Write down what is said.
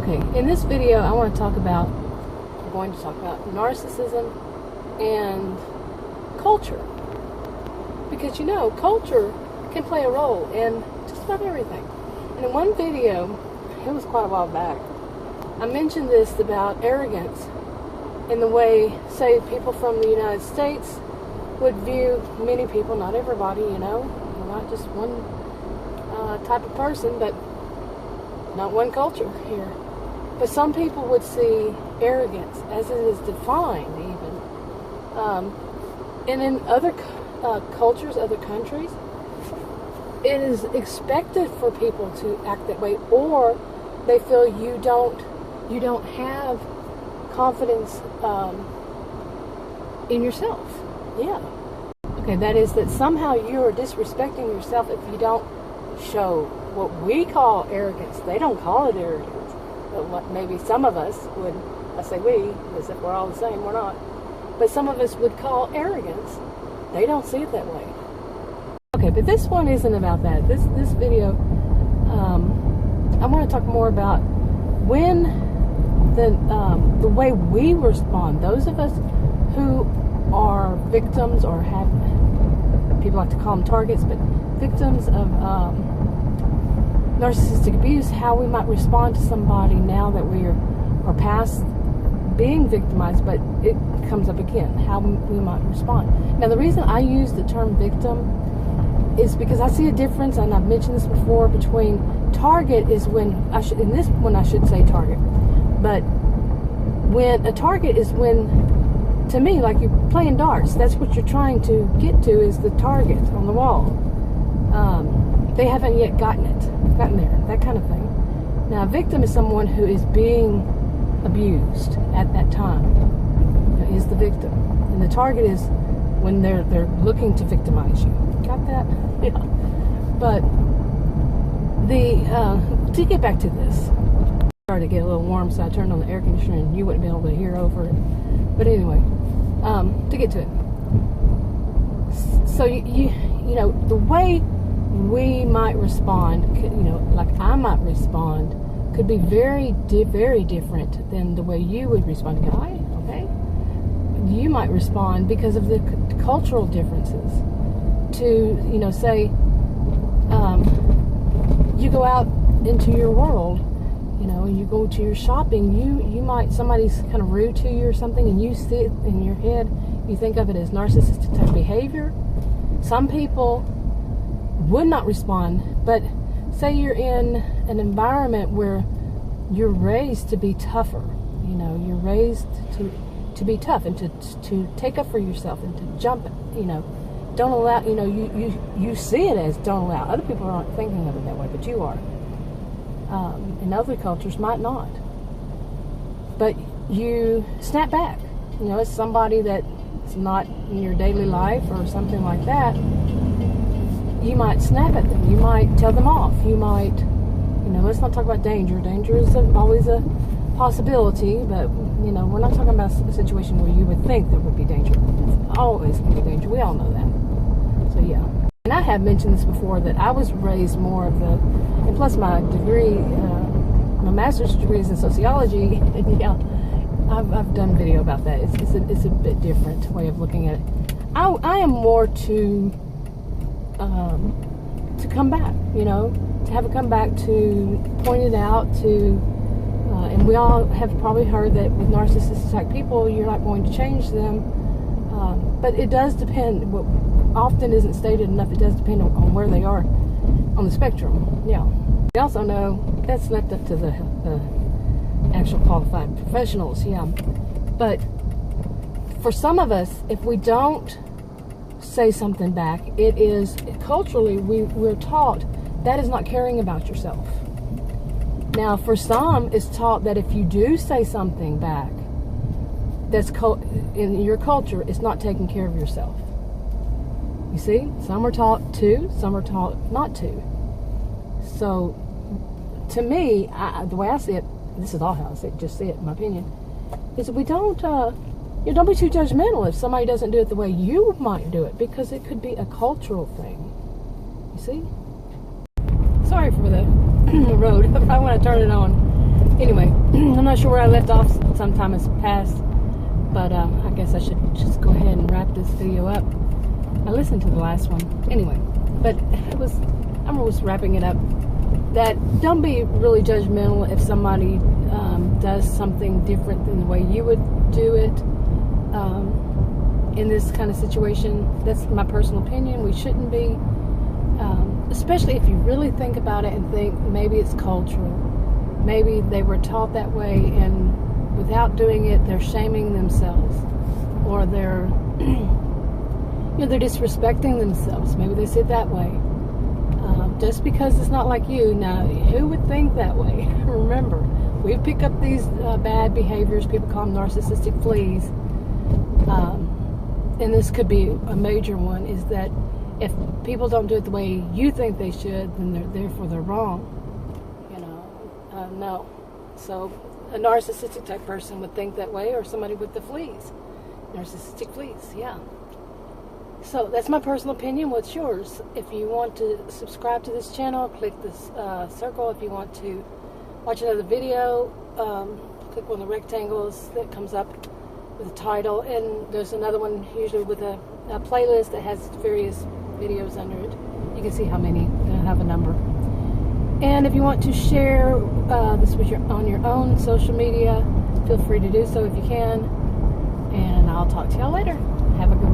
Okay, in this video I'm going to talk about narcissism and culture. Because culture can play a role in just about everything. And in one video, it was quite a while back, I mentioned this about arrogance in the way, say, people from the United States would view many people, not everybody, not just one type of person, but not one culture here. But some people would see arrogance as it is defined even. And in other cultures, other countries, it is expected for people to act that way, or they feel you don't have confidence in yourself. Yeah. Okay, that is that somehow you are disrespecting yourself if you don't show what we call arrogance. They don't call it arrogance. But what maybe some of us would, I say we, as if we're all the same, we're not. But some of us would call arrogance. They don't see it that way. Okay, but this one isn't about that. This video, I want to talk more about when the way we respond. Those of us who are victims, or have, people like to call them targets, but victims of narcissistic abuse, how we might respond to somebody now that we are past being victimized, but it comes up again, how we might respond. Now, the reason I use the term victim is because I see a difference, and I've mentioned this before, between target is when, I should say target, but when a target is when, to me, like you're playing darts, that's what you're trying to get to, is the target on the wall. They haven't yet gotten there, that kind of thing. Now, a victim is someone who is being abused at that time, is the victim. And the target is when they're looking to victimize you. Got that? Yeah. But to get back to this, it started to get a little warm, so I turned on the air conditioner and you wouldn't be able to hear over it. But anyway, to get to it. So the way we might respond, like I might respond, could be very, very different than the way you would respond. Guy, okay? You might respond because of the cultural differences. To, say, you go out into your world, and you go to your shopping, you might, somebody's kind of rude to you or something, and you see it in your head, you think of it as narcissistic type behavior. Some people would not respond, but say you're in an environment where you're raised to be tougher, you're raised to be tough and to take up for yourself and to jump, don't allow, you see it as don't allow. Other people aren't thinking of it that way, but you are. And other cultures might not. But you snap back. It's somebody that's not in your daily life or something like that. You might snap at them. You might tell them off. You might, let's not talk about danger. Danger is always a possibility, but, we're not talking about a situation where you would think there would be danger. It's always going to be danger. We all know that. So, yeah. And I have mentioned this before, that I was raised more of and plus my degree, my master's degree is in sociology, and yeah, I've done a video about that. It's a bit different way of looking at it. I am more to come back, to have a comeback, to point it out, and we all have probably heard that with narcissistic type people, you're not going to change them, but it does depend. What often isn't stated enough, it does depend on where they are on the spectrum. Yeah. We also know that's left up to the actual qualified professionals. Yeah. But for some of us, if we don't say something back, it is culturally we're taught that is not caring about yourself. Now, for some, it's taught that if you do say something back, that's in your culture, it's not taking care of yourself. You see, some are taught to, some are taught not to. So, to me, the way I see it, this is all how I see it, just see it, in my opinion, is that we don't be too judgmental if somebody doesn't do it the way you might do it, because it could be a cultural thing. You see? Sorry for the road. I want to turn it on. Anyway. I'm not sure where I left off. Some time has passed, but I guess I should just go ahead and wrap this video up. I listened to the last one anyway, but I was wrapping it up. That don't be really judgmental if somebody does something different than the way you would do it in this kind of situation. That's my personal opinion. We shouldn't be, especially if you really think about it and think maybe it's cultural. Maybe they were taught that way, and without doing it, they're shaming themselves, or they're they're disrespecting themselves. Maybe they see it that way. Just because it's not like you. Now, who would think that way? Remember, we pick up these bad behaviors. People call them narcissistic fleas. And this could be a major one, is that if people don't do it the way you think they should, then therefore they're wrong. No. So a narcissistic type person would think that way, or somebody with the fleas. Narcissistic fleas, yeah. So that's my personal opinion. What's yours? If you want to subscribe to this channel, click this circle. If you want to watch another video, click one of the rectangles that comes up with a title. And there's another one usually with a playlist that has various videos under it. You can see how many. I have a number. And if you want to share this with on your own social media, feel free to do so if you can. And I'll talk to y'all later. Have a good